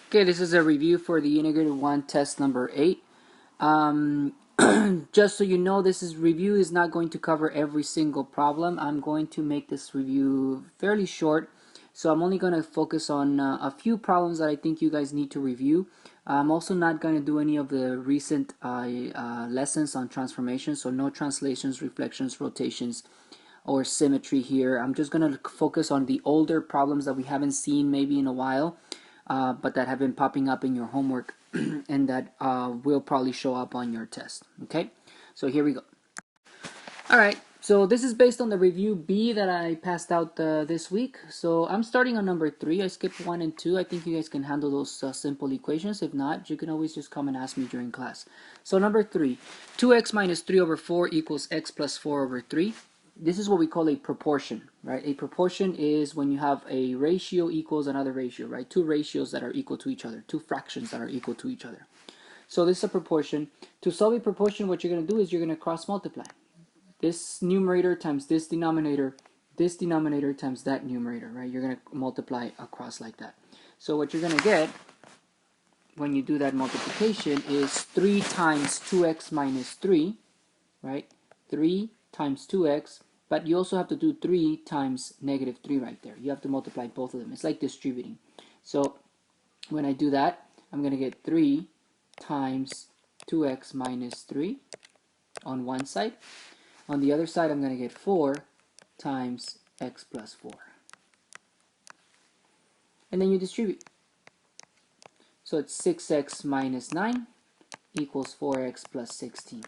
Okay, this is a review for the integrated 1 test number 8. Just so you know, review is not going to cover every single problem. I'm going to make this review fairly short, so I'm only going to focus on a few problems that I think you guys need to review. I'm also not going to do any of the recent lessons on transformations, so no translations, reflections, rotations, or symmetry here. I'm just going to focus on the older problems that we haven't seen maybe in a while, but that have been popping up in your homework and that will probably show up on your test. Okay, so here we go. All right, so this is based on the review B that I passed out this week. So I'm starting on number 3. I skipped 1 and 2. I think you guys can handle those simple equations. If not, you can always just come and ask me during class. So number 3, 2x minus 3 over 4 equals x plus 4 over 3. This is what we call a proportion, right? A proportion is when you have a ratio equals another ratio, right? Two ratios that are equal to each other, two fractions that are equal to each other. So this is a proportion. To solve a proportion, what you're going to do is you're going to cross multiply. This numerator times this denominator times that numerator, right? You're going to multiply across like that. So what you're going to get when you do that multiplication is 3 times 2x minus 3, right? 3 times 2x, but you also have to do 3 times negative 3 right there. You have to multiply both of them. It's like distributing. So when I do that, I'm going to get 3 times 2x minus 3 on one side. On the other side, I'm going to get 4 times x plus 4. And then you distribute. So it's 6x minus 9 equals 4x plus 16.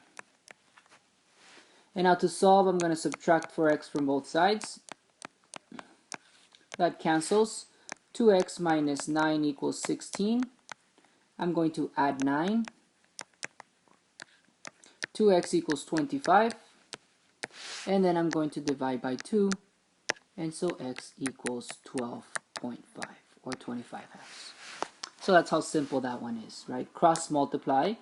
And now to solve, I'm going to subtract 4x from both sides. That cancels. 2x minus 9 equals 16. I'm going to add 9. 2x equals 25. And then I'm going to divide by 2. And so x equals 12.5 or 25 halves. So that's how simple that one is, right? Cross multiply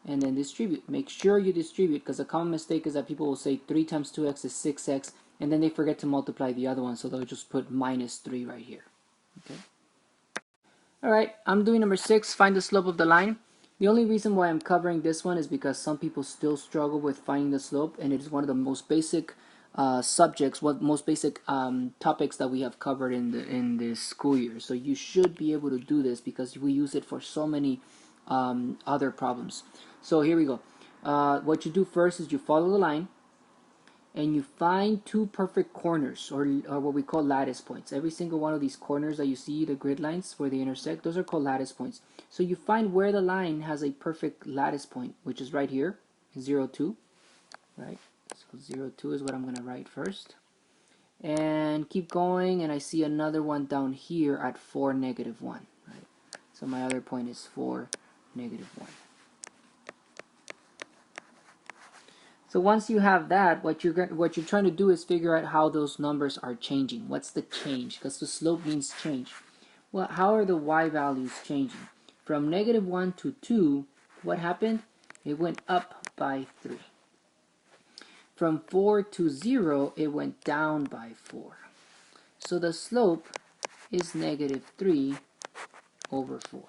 and then distribute. Make sure you distribute, because a common mistake is that people will say 3 times 2x is 6x, and then they forget to multiply the other one, so they'll just put minus 3 right here. Okay. All right, I'm doing number 6, find the slope of the line. The only reason why I'm covering this one is because some people still struggle with finding the slope, and it is one of the most basic most basic topics that we have covered in this school year. So you should be able to do this because we use it for so many other problems. So here we go. What you do first is you follow the line and you find two perfect corners, or what we call lattice points. Every single one of these corners that you see, the grid lines where they intersect, those are called lattice points. So you find where the line has a perfect lattice point, which is right here, 0, 2, right? So 0, 2 is what I'm going to write first. And keep going, and I see another one down here at 4, negative 1. Right? So my other point is 4, negative 1. So once you have that, what you're trying to do is figure out how those numbers are changing. What's the change? Because the slope means change. Well, how are the y values changing? From negative 1 to 2, what happened? It went up by 3. From 4 to 0, it went down by 4. So the slope is negative 3 over 4.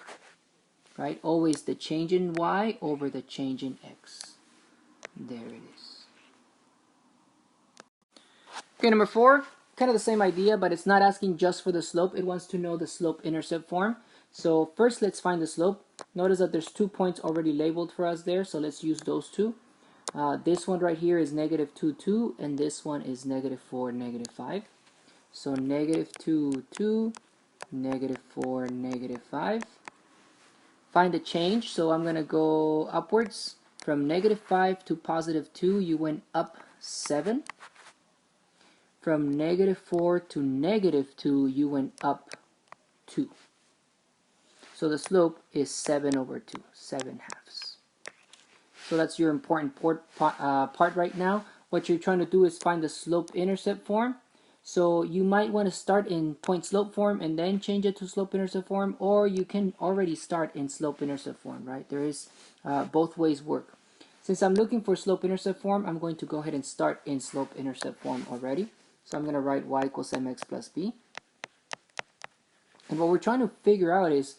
Right? Always the change in y over the change in x. There it is. Okay, number 4, kind of the same idea, but it's not asking just for the slope. It wants to know the slope-intercept form. So first, let's find the slope. Notice that there's 2 points already labeled for us there, so let's use those two. This one right here is negative 2, 2, and this one is negative 4, negative 5. So negative 2, 2, negative 4, negative 5. Find the change, so I'm going to go upwards. From negative 5 to positive 2, you went up 7. From negative 4 to negative 2, you went up 2. So the slope is 7 over 2, 7 halves. So that's your important part right now. What you're trying to do is find the slope-intercept form. So you might want to start in point-slope form and then change it to slope-intercept form, or you can already start in slope-intercept form, right? There is both ways work. Since I'm looking for slope-intercept form, I'm going to go ahead and start in slope-intercept form already. So I'm going to write y equals mx plus b. And what we're trying to figure out is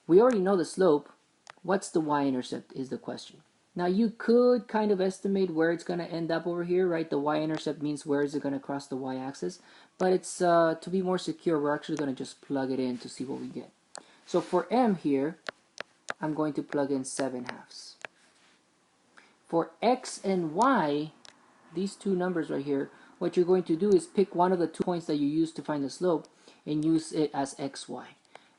We already know the slope. What's the y-intercept is the question. Now you could kind of estimate where it's going to end up over here, right? The y-intercept means where is it going to cross the y-axis. But it's to be more secure, we're actually going to just plug it in to see what we get. So for m here, I'm going to plug in 7/2. For x and y, these two numbers right here, what you're going to do is pick one of the 2 points that you use to find the slope and use it as xy.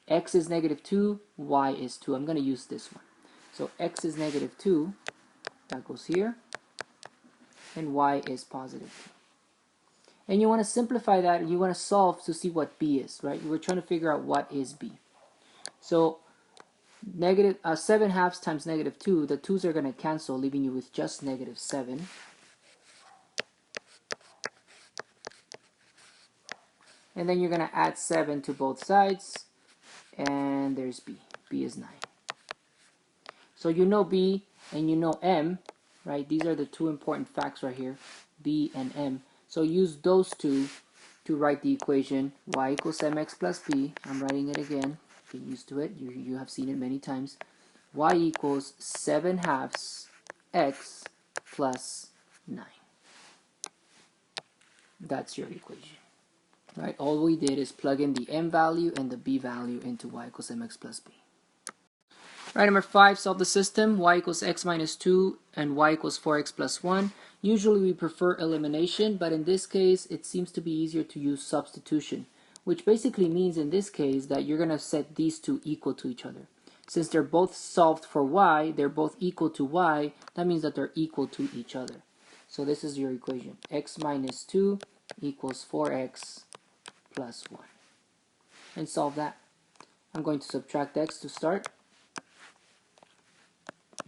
X is -2, y is 2. I'm going to use this one. So x is -2, that goes here, and y is +2. And you want to simplify that, and you want to solve to see what b is, right? We're trying to figure out what is b. So 7/2 times -2, the 2's are going to cancel, leaving you with just -7. And then you're going to add 7 to both sides, and there's b. b is 9. So you know b and you know m, right? These are the two important facts right here, b and m. So use those two to write the equation y equals mx plus b. I'm writing it again. Get used to it. You have seen it many times. Y equals 7/2 x plus 9. That's your equation. Right? All we did is plug in the m value and the b value into y equals mx plus b. Right, number 5, solve the system. Y equals x minus 2 and y equals 4x plus 1. Usually we prefer elimination, but in this case it seems to be easier to use substitution, which basically means in this case that you're going to set these two equal to each other. Since they're both solved for y, they're both equal to y, that means that they're equal to each other. So this is your equation. X minus 2 equals 4x plus 1. And solve that. I'm going to subtract x to start.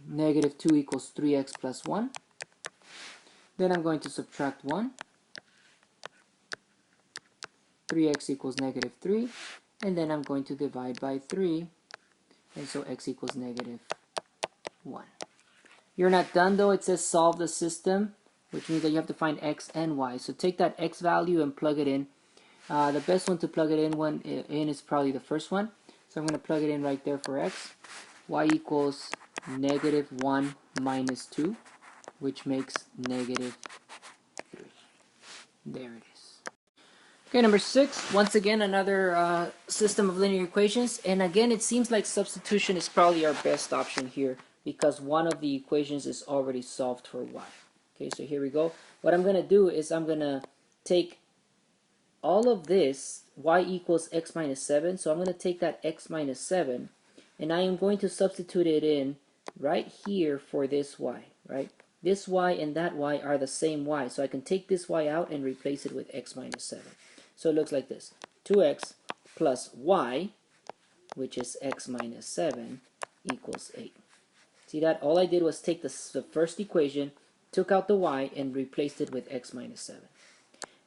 -2 equals 3x plus 1. Then I'm going to subtract 1. 3x equals -3. And then I'm going to divide by 3. And so x equals -1. You're not done though. It says solve the system, which means that you have to find x and y. So take that x value and plug it in. The best one to plug it in is probably the first one. So I'm going to plug it in right there for x. Y equals -1 minus 2, which makes -3. There it is. Okay, number 6, once again another system of linear equations, and again it seems like substitution is probably our best option here because one of the equations is already solved for y. Okay, so here we go. What I'm going to do is I'm going to take all of this, y equals x minus 7, so I'm going to take that x minus 7 and I am going to substitute it in right here for this y, right? This y and that y are the same y, so I can take this y out and replace it with x minus 7. So it looks like this. 2x plus y, which is x minus 7, equals 8. See that? All I did was take the first equation, took out the y, and replaced it with x minus 7.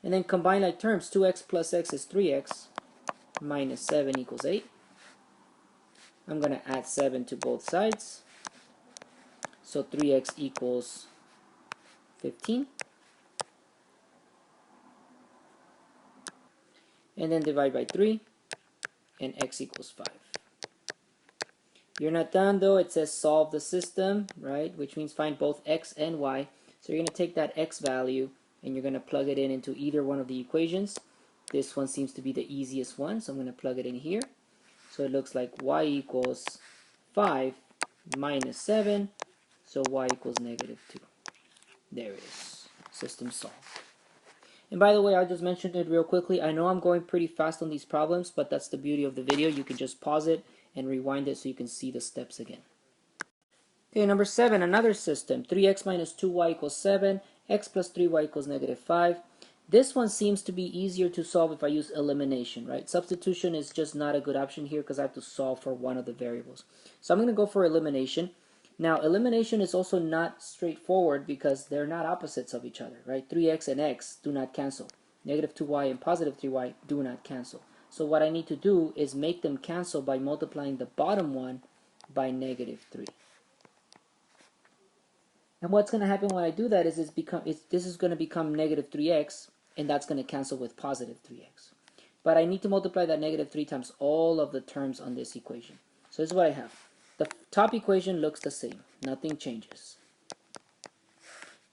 And then combine like terms. 2x plus x is 3x, minus 7 equals 8. I'm going to add 7 to both sides. So 3x equals 15. And then divide by 3, and x equals 5. You're not done though. It says solve the system, right? Which means find both x and y. So you're going to take that x value and you're going to plug it in into either one of the equations. This one seems to be the easiest one, so I'm going to plug it in here. So it looks like y equals 5 minus 7, so y equals -2. There it is. System solved. And by the way, I just mentioned it real quickly. I know I'm going pretty fast on these problems, but that's the beauty of the video. You can just pause it and rewind it so you can see the steps again. Okay, number 7, another system. 3x minus 2y equals 7, x plus 3y equals -5. This one seems to be easier to solve if I use elimination, right? Substitution is just not a good option here because I have to solve for one of the variables. So I'm going to go for elimination. Now, elimination is also not straightforward because they're not opposites of each other, right? 3x and x do not cancel. -2y and +3y do not cancel. So what I need to do is make them cancel by multiplying the bottom one by -3. And what's going to happen when I do that is this is going to become -3x, and that's going to cancel with +3x. But I need to multiply that -3 times all of the terms on this equation. So this is what I have. The top equation looks the same. Nothing changes.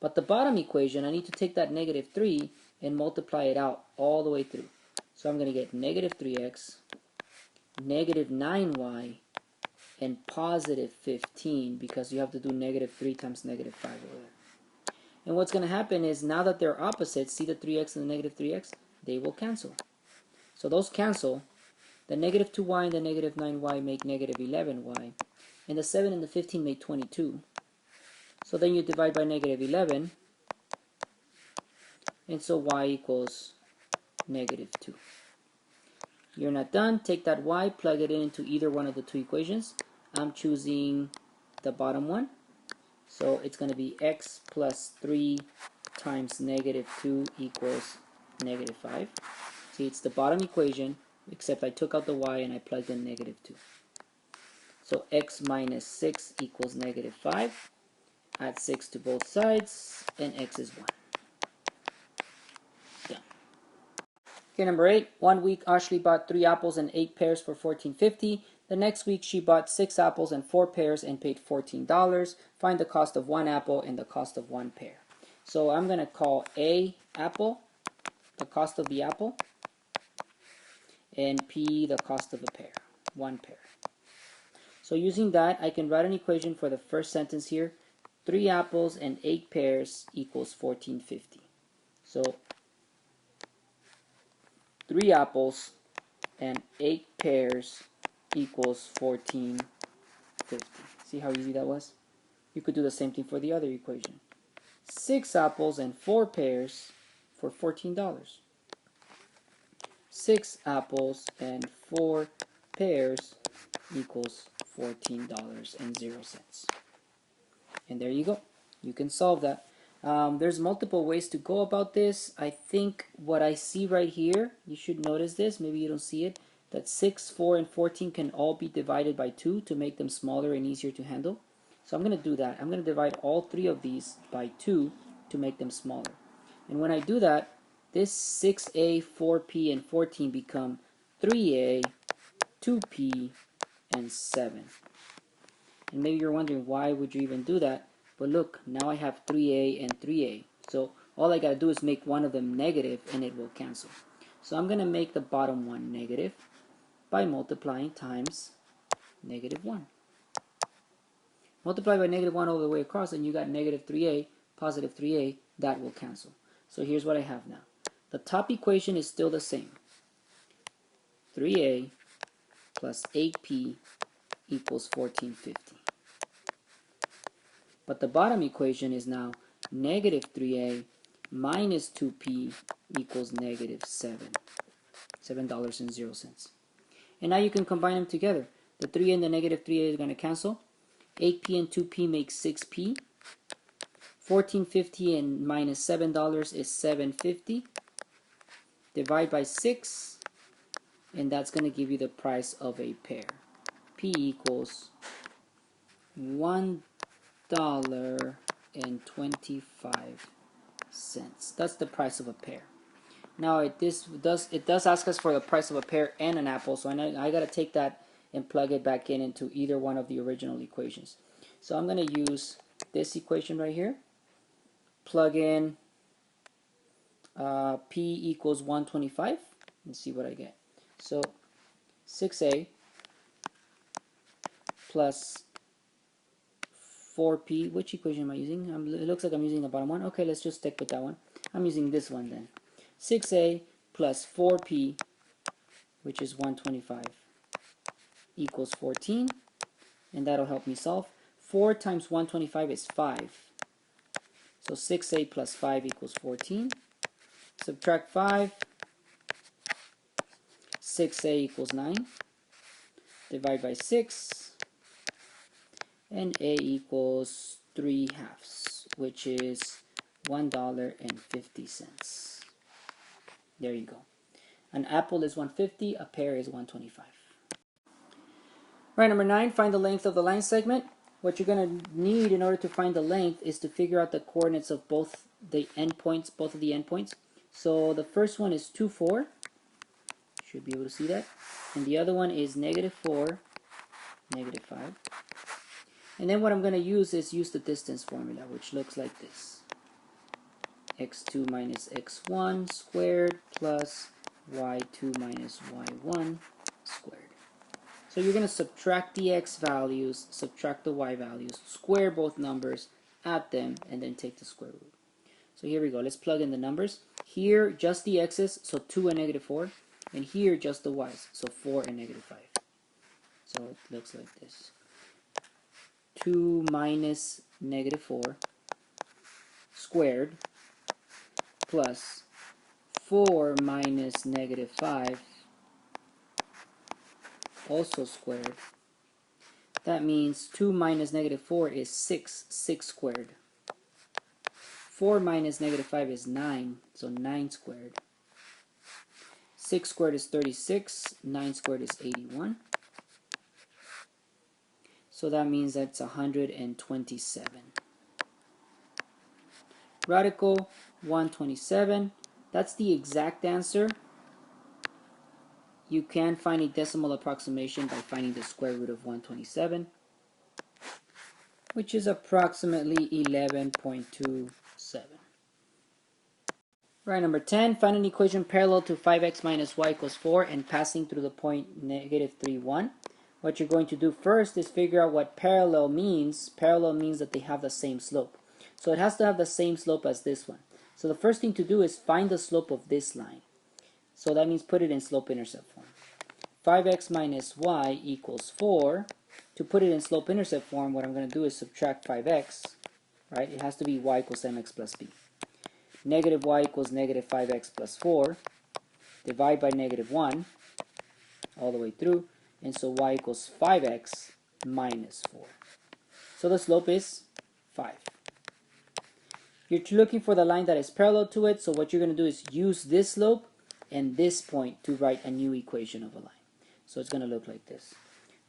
But the bottom equation, I need to take that negative 3 and multiply it out all the way through. So I'm going to get negative 3x, negative 9y, and positive 15, because you have to do negative 3 times negative 5 over there. And what's going to happen is, now that they're opposites, see the 3x and the negative 3x? They will cancel. So those cancel. The negative 2y and the negative 9y make negative 11y. And the 7 and the 15 make 22. So then you divide by negative 11. And so y equals negative 2. You're not done. Take that y, plug it into either one of the two equations. I'm choosing the bottom one. So it's going to be x plus 3 times negative 2 equals negative 5. See, it's the bottom equation, except I took out the y and I plugged in negative 2. So x minus 6 equals negative 5. Add 6 to both sides, and x is 1. Done. Okay, number 8. 1 week, Ashley bought 3 apples and 8 pears for $14.50. The next week, she bought 6 apples and 4 pears and paid $14. Find the cost of 1 apple and the cost of 1 pear. So I'm going to call A apple, the cost of the apple, and P the cost of the pear, 1 pear. So using that, I can write an equation for the first sentence here. 3 apples and 8 pears equals $14.50. So 3 apples and 8 pears equals $14.50. See how easy that was? You could do the same thing for the other equation. 6 apples and 4 pears for $14. 6 apples and 4 pears equals $14.00. And there you go. You can solve that. There's multiple ways to go about this. I think what I see right here, you should notice this, maybe you don't see it, that 6, 4, and 14 can all be divided by 2 to make them smaller and easier to handle. So I'm going to do that. I'm going to divide all 3 of these by 2 to make them smaller. And when I do that, this 6a, 4p, and 14 become 3a, 2p, and 7. And maybe you're wondering, why would you even do that? But look, now I have 3a and 3a. So all I got to do is make one of them negative and it will cancel. So I'm going to make the bottom one negative by multiplying times negative 1. Multiply by negative 1 all the way across and you got negative 3a, positive 3a. That will cancel. So here's what I have now. The top equation is still the same. 3a plus 8p equals 14.50. But the bottom equation is now negative 3a minus 2p equals negative 7. $7.00. And now you can combine them together. The 3 and the negative 3a is going to cancel. 8p and 2p make 6p. $14.50 and minus $7 is $7.50. Divide by 6, and that's going to give you the price of a pear. P equals $1.25. That's the price of a pear. Now it does ask us for the price of a pear and an apple, so I got to take that and plug it back into either one of the original equations. So I'm going to use this equation right here. Plug in P equals 125 and see what I get. So 6a plus 4p, which equation am I using? It looks like I'm using the bottom one. Okay, let's just stick with that one. I'm using this one then. 6a plus 4p, which is 125, equals 14, and that'll help me solve. 4 times 125 is 5. So 6a plus 5 equals 14. Subtract 5. 6a equals 9. Divide by 6. And a equals 3/2, which is $1.50. There you go. An apple is 150, a pear is 125. Right, number 9, find the length of the line segment. What you're going to need in order to find the length is to figure out the coordinates of both the endpoints, both of the endpoints. So the first one is 2, 4. Should be able to see that. And the other one is negative 4 negative 5. And then what I'm going to use the distance formula, which looks like this. x2 minus x1 squared plus y2 minus y1 squared. So you're going to subtract the x values, subtract the y values, square both numbers, add them, and then take the square root. So here we go. Let's plug in the numbers. Here, just the x's, so 2 and negative 4. And here, just the y's, so 4 and negative 5. So it looks like this. 2 minus negative 4 squared plus 4 minus negative 5 also squared. That means 2 minus negative 4 is 6, 6 squared. 4 minus negative 5 is 9, so 9 squared. 6 squared is 36, 9 squared is 81. So that means that's 127. Radical 127, that's the exact answer. You can find a decimal approximation by finding the square root of 127, which is approximately 11.27. Right, number 10, find an equation parallel to 5x minus y equals 4 and passing through the point negative 3, 1. What you're going to do first is figure out what parallel means. Parallel means that they have the same slope. So it has to have the same slope as this one. So the first thing to do is find the slope of this line. So that means put it in slope-intercept form. 5x minus y equals 4. To put it in slope-intercept form, what I'm going to do is subtract 5x. Right? It has to be y equals mx plus b. Negative y equals negative 5x plus 4. Divide by negative 1 all the way through. And so y equals 5x minus 4. So the slope is 5. You're looking for the line that is parallel to it, so what you're going to do is use this slope and this point to write a new equation of a line. So it's going to look like this.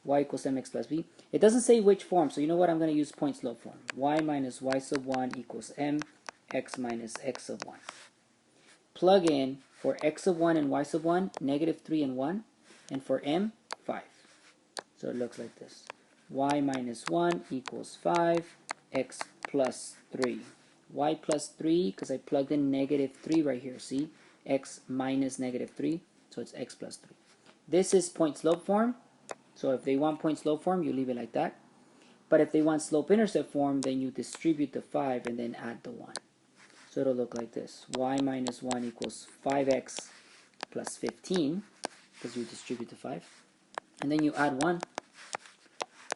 Y equals mx plus b. It doesn't say which form, so you know what? I'm going to use point slope form. Y minus y sub 1 equals m, x minus x sub 1. Plug in for x sub 1 and y sub 1, negative 3 and 1, and for m, 5. So it looks like this. Y minus 1 equals 5, x plus 3. Y plus 3, because I plugged in negative 3 right here, see? X minus negative 3, so it's x plus 3. This is point slope form, so if they want point slope form, you leave it like that. But if they want slope intercept form, then you distribute the 5 and then add the 1. So it'll look like this. Y minus 1 equals 5x plus 15, because you distribute the 5. And then you add 1.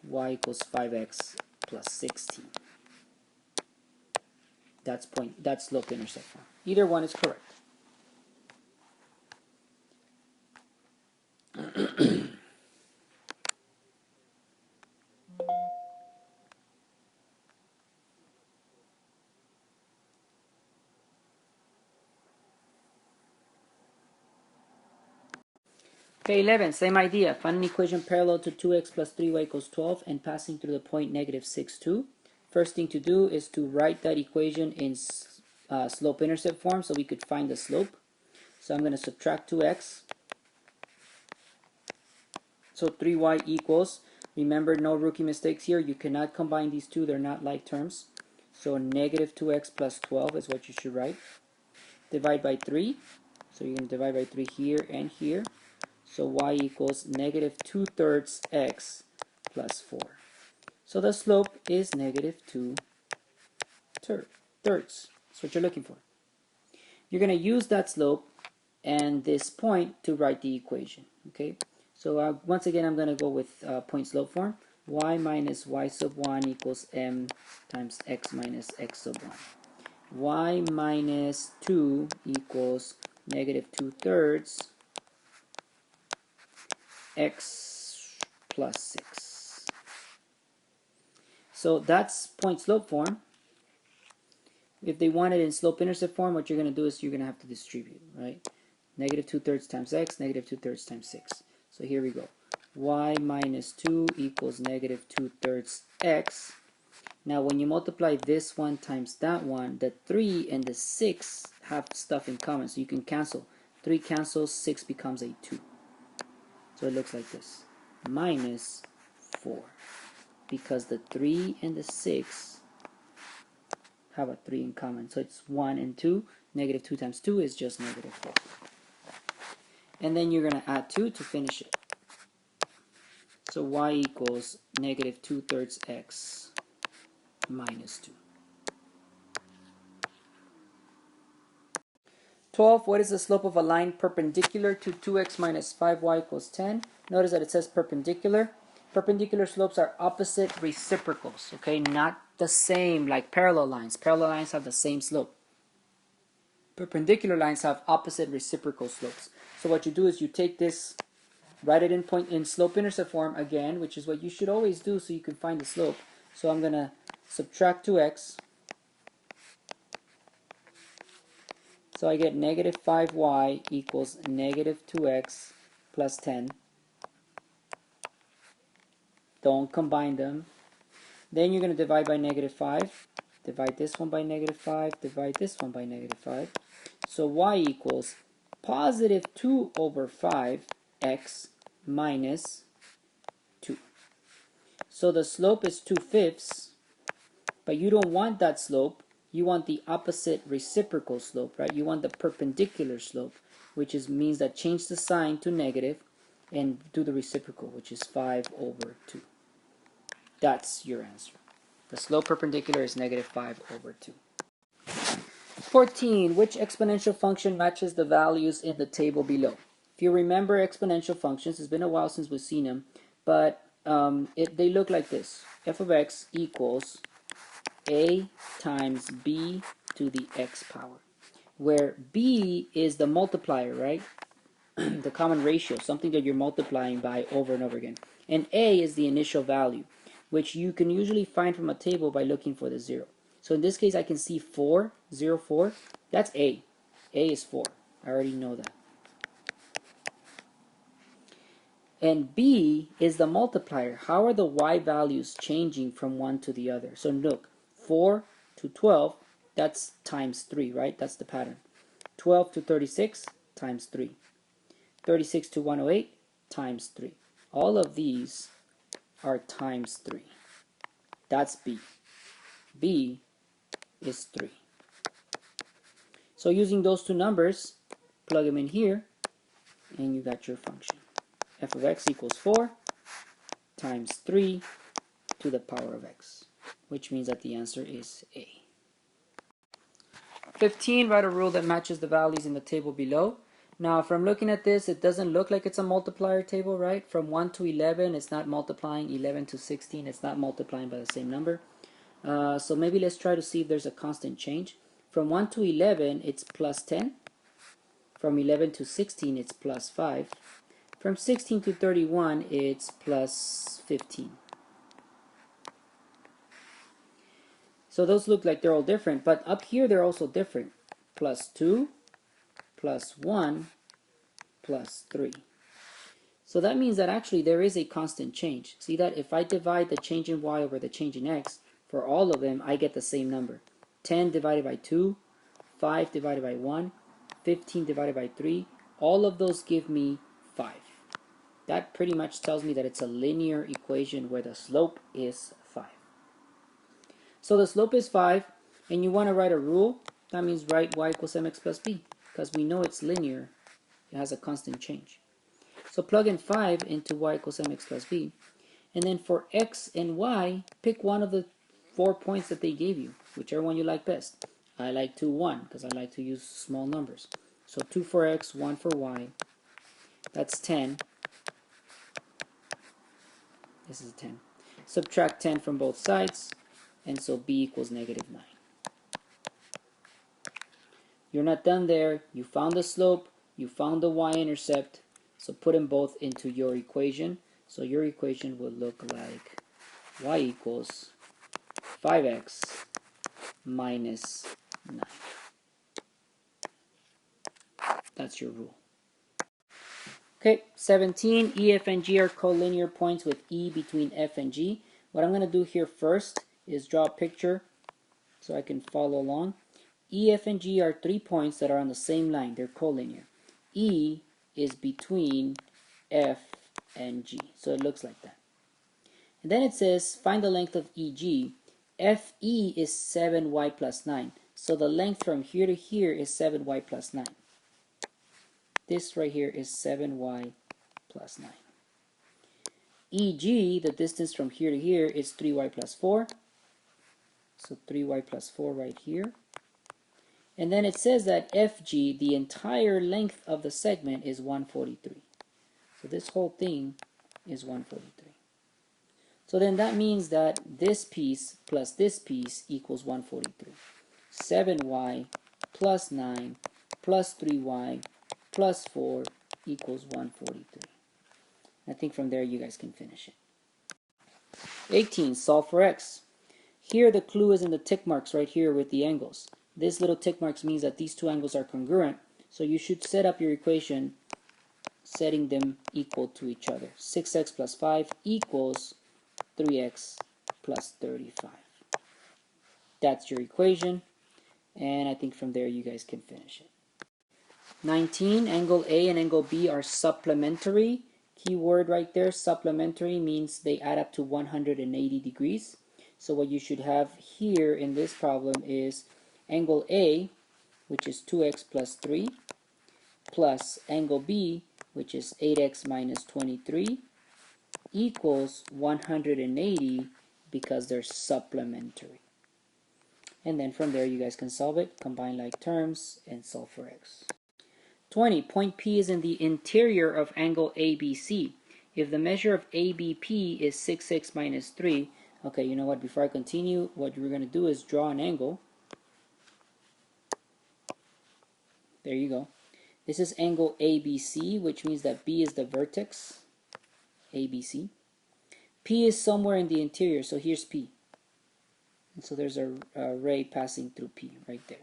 Y equals 5x plus 16. That's slope intercept form. Either one is correct. Okay, 11, same idea. Find an equation parallel to 2x plus 3y equals 12 and passing through the point negative 6, 2. First thing to do is to write that equation in slope-intercept form so we could find the slope. So I'm going to subtract 2x. So 3y equals, remember no rookie mistakes here, you cannot combine these two, they're not like terms. So negative 2x plus 12 is what you should write. Divide by 3. So you're going to divide by 3 here and here. So y equals negative 2/3 x plus 4. So the slope is negative 2/3. That's what you're looking for. You're going to use that slope and this point to write the equation. Okay. So once again, I'm going to go with point slope form. Y minus y sub 1 equals m times x minus x sub 1. Y minus 2 equals negative 2/3 x plus 6. So that's point slope form. If they want it in slope intercept form, what you're going to do is you're going to have to distribute, right? Negative 2/3 times x, negative 2/3 times 6. So here we go. Y minus 2 equals negative 2/3 x. Now when you multiply this one times that one, the 3 and the 6 have stuff in common, so you can cancel. 3 cancels, 6 becomes a 2. So it looks like this. Minus 4 because the 3 and the 6 have a 3 in common. So it's 1 and 2. Negative 2 times 2 is just negative 4. And then you're going to add 2 to finish it. So y equals negative 2/3 x minus 2. 12. What is the slope of a line perpendicular to 2x minus 5y equals 10? Notice that it says perpendicular. Perpendicular slopes are opposite reciprocals, okay? Not the same like parallel lines. Parallel lines have the same slope. Perpendicular lines have opposite reciprocal slopes. So what you do is you take this, write it in slope-intercept form again, which is what you should always do so you can find the slope. So I'm going to subtract 2x. So I get negative 5y equals negative 2x plus 10. Don't combine them. Then you're going to divide by negative 5. Divide this one by negative 5. Divide this one by negative 5. So y equals positive 2 over 5x minus 2. So the slope is 2/5, but you don't want that slope. You want the opposite reciprocal slope, right? You want the perpendicular slope, which means that change the sign to negative and do the reciprocal, which is 5 over 2. That's your answer. The slope perpendicular is negative 5 over 2. 14. Which exponential function matches the values in the table below? If you remember exponential functions, it's been a while since we've seen them, but they look like this. F of x equals a times b to the x power, where b is the multiplier, right? The common ratio, something that you're multiplying by over and over again. And a is the initial value, which you can usually find from a table by looking for the 0. So in this case, I can see 4, 0, 4. That's a. A is 4. I already know that. And b is the multiplier. How are the y values changing from one to the other? So look, 4 to 12, that's times 3, right? That's the pattern. 12 to 36, times 3. 36 to 108, times 3. All of these are times 3. That's b. b is 3. So using those two numbers, plug them in here, and you got your function. F of x equals 4 times 3 to the power of x, which means that the answer is A. 15. Write a rule that matches the values in the table below. Now, from looking at this, it doesn't look like it's a multiplier table, right? From 1 to 11, it's not multiplying. 11 to 16, it's not multiplying by the same number. So maybe let's try to see if there's a constant change. From 1 to 11, it's plus 10. From 11 to 16, it's plus 5. From 16 to 31, it's plus 15. So those look like they're all different, but up here they're also different. Plus 2, plus 1, plus 3. So that means that actually there is a constant change. See that if I divide the change in y over the change in x, for all of them I get the same number. 10 divided by 2, 5 divided by 1, 15 divided by 3, all of those give me 5. That pretty much tells me that it's a linear equation where the slope is 5. So the slope is 5, and you want to write a rule. That means write y equals mx plus b, because we know it's linear. It has a constant change. So plug in 5 into y equals mx plus b. And then for x and y, pick one of the 4 points that they gave you, whichever one you like best. I like 2, 1, because I like to use small numbers. So 2 for x, 1 for y. That's 10. This is 10. Subtract 10 from both sides, and so b equals negative 9. You're not done there. You found the slope, you found the y-intercept, so put them both into your equation. So your equation would look like y equals 5x minus 9. That's your rule. Okay, 17, E, F, and G are collinear points with E between F and G. What I'm going to do here first is draw a picture so I can follow along. E, F, and G are 3 points that are on the same line. They're collinear. E is between F and G, so it looks like that. And then it says, find the length of EG. FE is 7y plus 9. So the length from here to here is 7y plus 9. This right here is 7y plus 9. EG, the distance from here to here, is 3y plus 4. So 3y plus 4 right here. And then it says that FG, the entire length of the segment, is 143. So this whole thing is 143. So then that means that this piece plus this piece equals 143. 7y plus 9 plus 3y plus 4 equals 143. I think from there you guys can finish it. 18. Solve for x. Here the clue is in the tick marks right here with the angles. This little tick marks means that these two angles are congruent. So you should set up your equation setting them equal to each other. 6x plus 5 equals 3x plus 35. That's your equation. And I think from there you guys can finish it. 19. Angle A and angle B are supplementary. Key word right there, supplementary, means they add up to 180 degrees. So what you should have here in this problem is angle A, which is 2x plus 3, plus angle B, which is 8x minus 23, equals 180 because they're supplementary. And then from there you guys can solve it, combine like terms, and solve for x. 20. Point P is in the interior of angle ABC. If the measure of ABP is 6x minus 3, okay, you know what, before I continue, what we're going to do is draw an angle. There you go. This is angle ABC, which means that B is the vertex, ABC. P is somewhere in the interior, so here's P. And so there's a ray passing through P right there.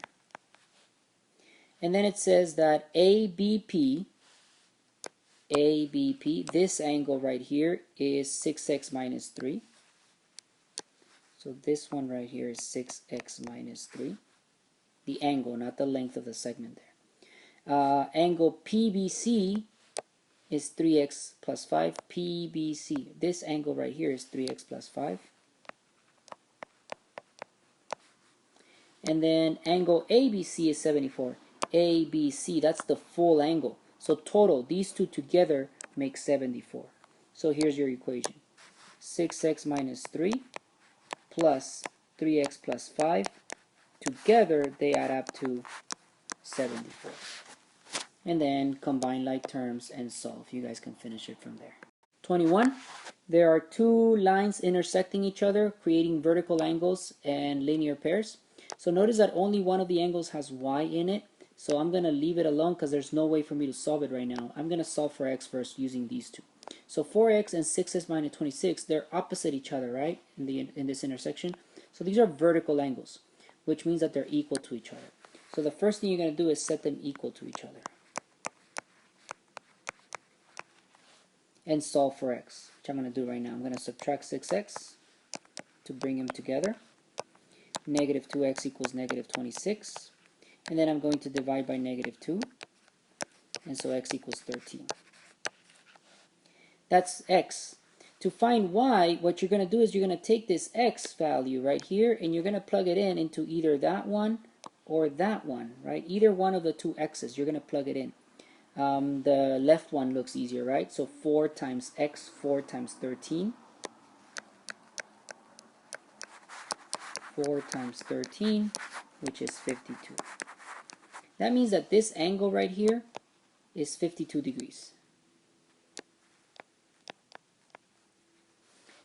And then it says that ABP, this angle right here is 6x minus 3. So this one right here is 6x minus 3. The angle, not the length of the segment there. Angle PBC is 3x plus 5. PBC, this angle right here is 3x plus 5. And then angle ABC is 74. ABC, that's the full angle. So total, these two together make 74. So here's your equation. 6x minus 3 plus 3x plus 5. Together, they add up to 74. And then combine like terms and solve. You guys can finish it from there. 21. There are two lines intersecting each other, creating vertical angles and linear pairs. So notice that only one of the angles has y in it. So I'm going to leave it alone because there's no way for me to solve it right now. I'm going to solve for x first using these two. So 4x and 6x minus 26, they're opposite each other, right, in this intersection. So these are vertical angles, which means that they're equal to each other. So the first thing you're going to do is set them equal to each other. And solve for x, which I'm going to do right now. I'm going to subtract 6x to bring them together. Negative 2x equals negative 26. And then I'm going to divide by negative 2. And so x equals 13. That's x. To find y, what you're going to do is you're going to take this x value right here and you're going to plug it in into either that one or that one, right? Either one of the two x's, you're going to plug it in. The left one looks easier, right? So 4 times x, 4 times 13. 4 times 13, which is 52. That means that this angle right here is 52 degrees.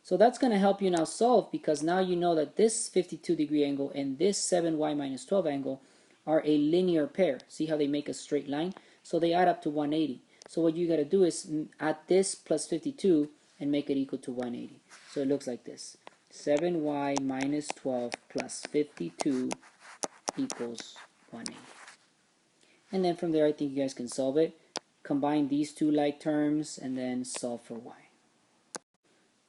So that's going to help you now solve, because now you know that this 52 degree angle and this 7y minus 12 angle are a linear pair. See how they make a straight line? So they add up to 180. So what you got to do is add this plus 52 and make it equal to 180. So it looks like this. 7y minus 12 plus 52 equals 180. And then from there, I think you guys can solve it. Combine these two like terms and then solve for y.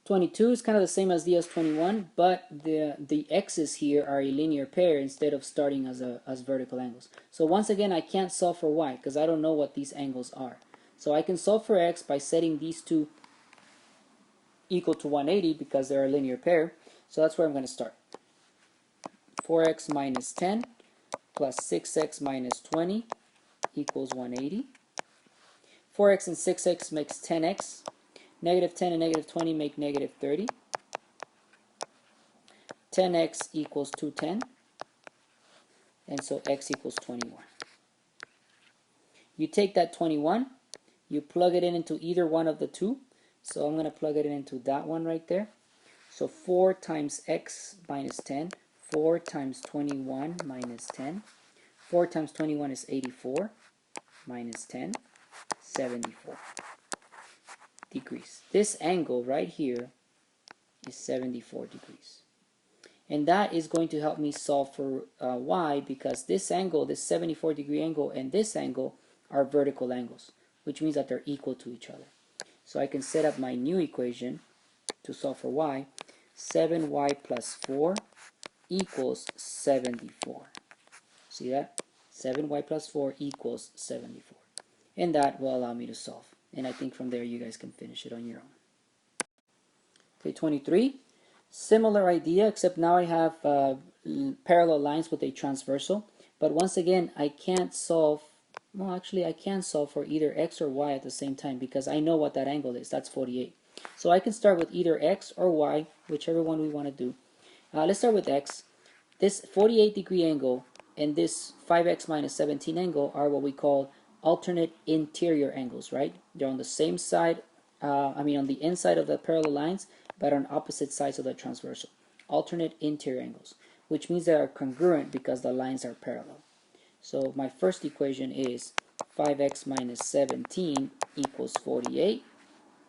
22 is kind of the same as the 21, but the x's here are a linear pair instead of starting as vertical angles. So once again, I can't solve for y because I don't know what these angles are. So I can solve for x by setting these two equal to 180 because they're a linear pair. So that's where I'm going to start. 4x minus 10 plus 6x minus 20 equals 180. 4x and 6x makes 10x. Negative 10 and negative 20 make negative 30. 10x equals 210. And so x equals 21. You take that 21, you plug it in into either one of the two. So I'm going to plug it in into that one right there. So 4 times x minus 10, 4 times 21 minus 10. 4 times 21 is 84, minus 10, 74 degrees. This angle right here is 74 degrees. And that is going to help me solve for y, because this angle, this 74 degree angle, and this angle are vertical angles, which means that they're equal to each other. So I can set up my new equation to solve for y. 7y plus 4 equals 74. See that? 7y plus 4 equals 74. And that will allow me to solve. And I think from there you guys can finish it on your own. Okay, 23. Similar idea, except now I have parallel lines with a transversal. But once again, I can't solve, well actually I can solve for either x or y at the same time because I know what that angle is. That's 48. So I can start with either x or y, whichever one we want to do. Let's start with x. This 48 degree angle and this 5x minus 17 angle are what we call alternate interior angles, right? They're on the same side, on the inside of the parallel lines, but on opposite sides of the transversal. Alternate interior angles, which means they are congruent because the lines are parallel. So my first equation is 5x minus 17 equals 48.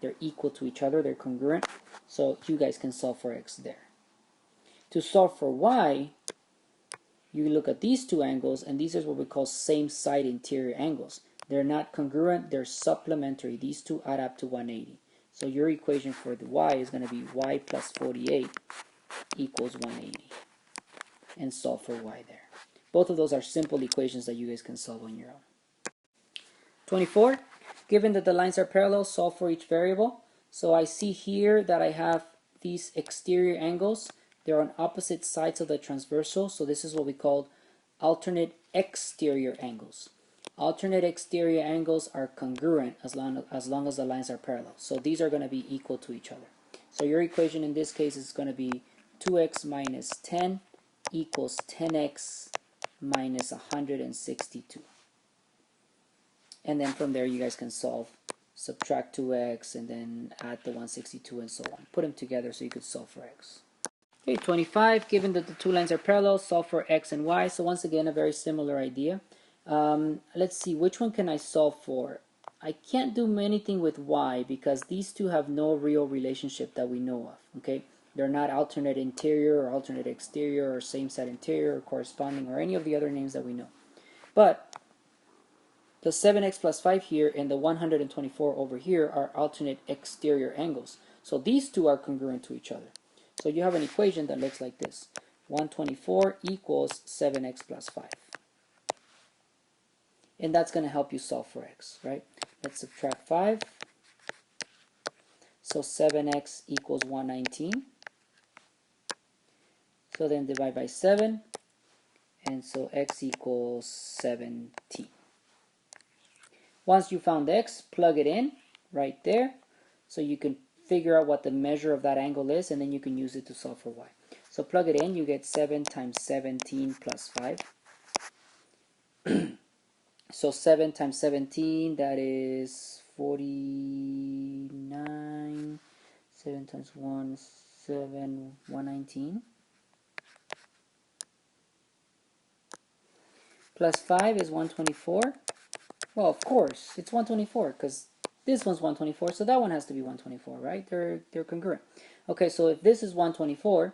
They're equal to each other, they're congruent. So you guys can solve for x there. To solve for y, you look at these two angles, and these are what we call same side interior angles. They're not congruent, they're supplementary. These two add up to 180. So your equation for the y is going to be y plus 48 equals 180. And solve for y there. Both of those are simple equations that you guys can solve on your own. 24. Given that the lines are parallel, solve for each variable. So I see here that I have these exterior angles. They're on opposite sides of the transversal, so this is what we call alternate exterior angles. Alternate exterior angles are congruent as long as the lines are parallel. So these are going to be equal to each other. So your equation in this case is going to be 2x minus 10 equals 10x minus 162. And then from there you guys can solve, subtract 2x and then add the 162 and so on. Put them together so you could solve for x. Okay, 25, given that the two lines are parallel, solve for x and y. So once again, a very similar idea. Let's see, which one can I solve for? I can't do anything with y because these two have no real relationship that we know of. Okay, they're not alternate interior or alternate exterior or same side interior or corresponding or any of the other names that we know. But the 7x plus 5 here and the 124 over here are alternate exterior angles. So these two are congruent to each other. So you have an equation that looks like this. 124 equals 7x plus 5. And that's going to help you solve for x, right? Let's subtract 5. So 7x equals 119. So then divide by 7. And so x equals 17. Once you found x, plug it in right there. So you can figure out what the measure of that angle is, and then you can use it to solve for y. So plug it in, you get 7 times 17 plus 5. So 7 times 17, that is 49. 7 times 1, 7, 119. Plus 5 is 124. Well, of course, it's 124 because this one's 124, so that one has to be 124, right? They're congruent. Okay, so if this is 124,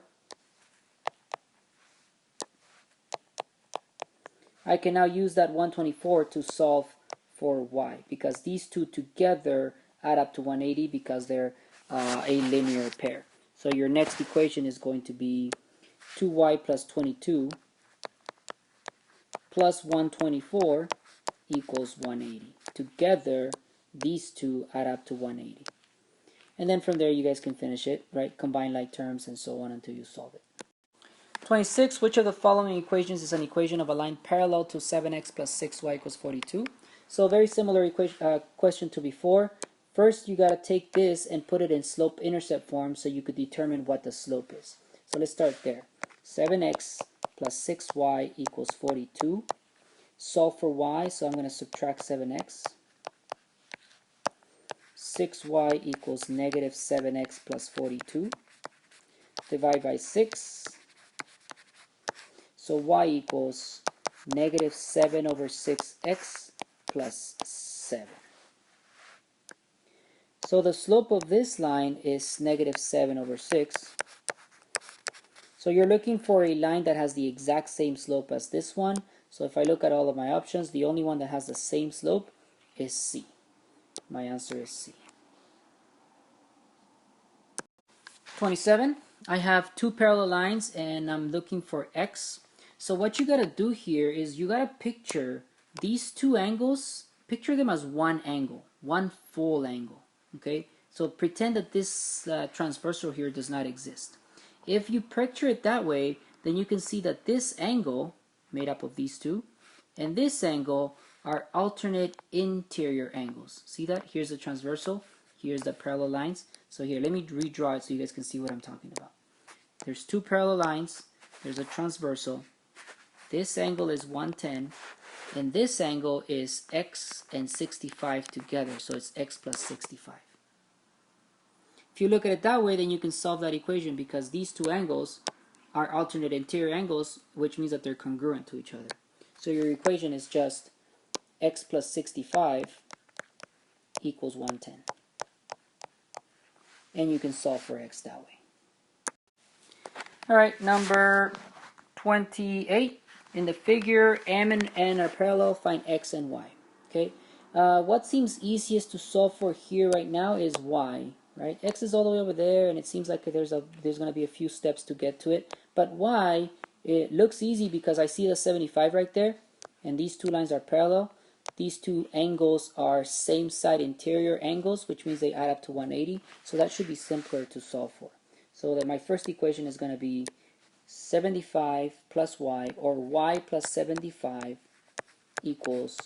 I can now use that 124 to solve for y because these two together add up to 180 because they're a linear pair. So your next equation is going to be 2y plus 22 plus 124 equals 180. Together, these two add up to 180. And then from there you guys can finish it, right? Combine like terms and so on until you solve it. 26, which of the following equations is an equation of a line parallel to 7x plus 6y equals 42? So very similar question to before. First, you got to take this and put it in slope-intercept form so you could determine what the slope is. So let's start there. 7x plus 6y equals 42. Solve for y, so I'm going to subtract 7x. 6y equals negative 7x plus 42. Divide by 6. So y equals negative 7 over 6x plus 7. So the slope of this line is negative 7 over 6. So you're looking for a line that has the exact same slope as this one. So if I look at all of my options, the only one that has the same slope is C. My answer is C. 27, I have two parallel lines and I'm looking for x. So what you gotta do here is you gotta picture these two angles, picture them as one angle, one full angle, okay? So pretend that this transversal here does not exist. If you picture it that way, then you can see that this angle, made up of these two, and this angle are alternate interior angles. See that? Here's the transversal, here's the parallel lines. So here, let me redraw it so you guys can see what I'm talking about. There's two parallel lines, there's a transversal. This angle is 110, and this angle is x and 65 together, so it's x plus 65. If you look at it that way, then you can solve that equation because these two angles are alternate interior angles, which means that they're congruent to each other. So your equation is just x plus 65 equals 110. And you can solve for x that way. Alright, number 28. In the figure, M and N are parallel, find x and y. Okay. What seems easiest to solve for here right now is y. Right? X is all the way over there, and it seems like there's going to be a few steps to get to it. But y, it looks easy because I see the 75 right there, and these two lines are parallel. These two angles are same side interior angles, which means they add up to 180. So that should be simpler to solve for. So that my first equation is going to be 75 plus y, or y plus 75 equals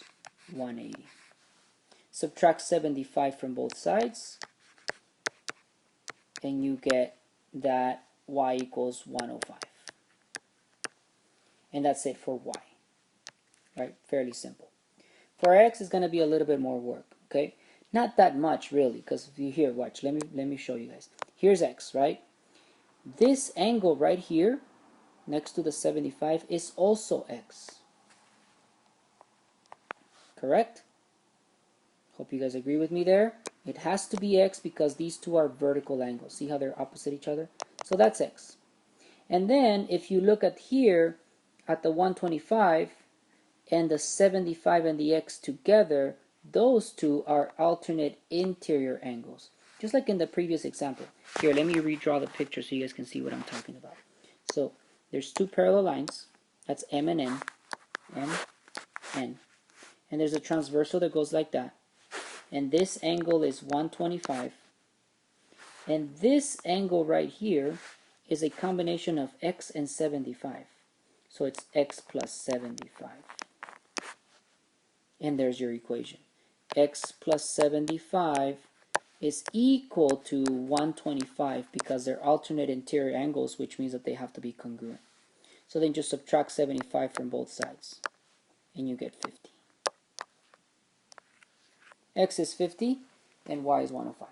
180. Subtract 75 from both sides, and you get that y equals 105. And that's it for y. Right? Fairly simple. For x, it's going to be a little bit more work. Okay? Not that much, really, because here, watch. Let me show you guys. Here's x, right? This angle right here, next to the 75, is also x. Correct? Hope you guys agree with me there. It has to be x because these two are vertical angles. See how they're opposite each other? So that's x. And then if you look at here at the 125 and the 75 and the x together, those two are alternate interior angles. Just like in the previous example. Here, let me redraw the picture so you guys can see what I'm talking about. So there's two parallel lines. That's M and N. M, N. And there's a transversal that goes like that. And this angle is 125. And this angle right here is a combination of x and 75. So it's x plus 75. And there's your equation. X plus 75 is equal to 125 because they're alternate interior angles, which means that they have to be congruent. So then just subtract 75 from both sides, and you get 50. X is 50, and y is 105.